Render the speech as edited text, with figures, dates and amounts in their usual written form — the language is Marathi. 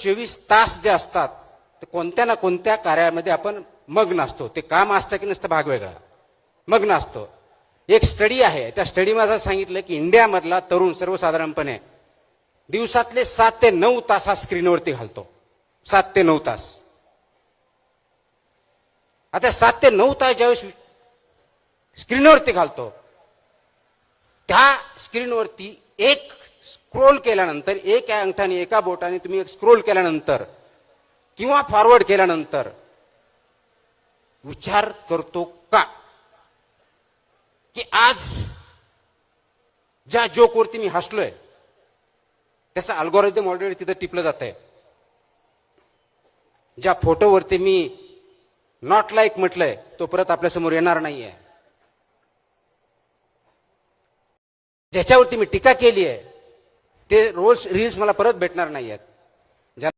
24 तास जे असतात ते कोणत्या ना कोणत्या कार्यामध्ये आपण मग्न असतो. ते काम असतं की नसतं भाग वेगळा, मग्न असतो. एक स्टडी आहे, त्या स्टडीमध्ये असं सांगितलं की इंडियामधला तरुण सर्वसाधारणपणे दिवसातले 7 ते 9 तास हा स्क्रीनवरती घालतो. 7 ते 9 तास. आता 7 ते 9 तास ज्यावेळेस स्क्रीनवरती घालतो, त्या स्क्रीनवरती एक स्क्रोल केल्यानंतर, एक अंगठाने एका बोटाने तुम्ही एक स्क्रोल केल्यानंतर किंवा फॉरवर्ड केल्यानंतर विचार करतो का की आज ज्या जोकवरती मी हसलोय त्याचा अल्गोरिदम ऑलरेडी तिथं टिपलं जात आहे. ज्या फोटोवरती मी नॉट लाईक म्हटलंय तो परत आपल्या समोर येणार नाहीये. ज्याच्यावरती मी टीका केली आहे ते रोज रील्स मला परत भेटणार नाहीयेत.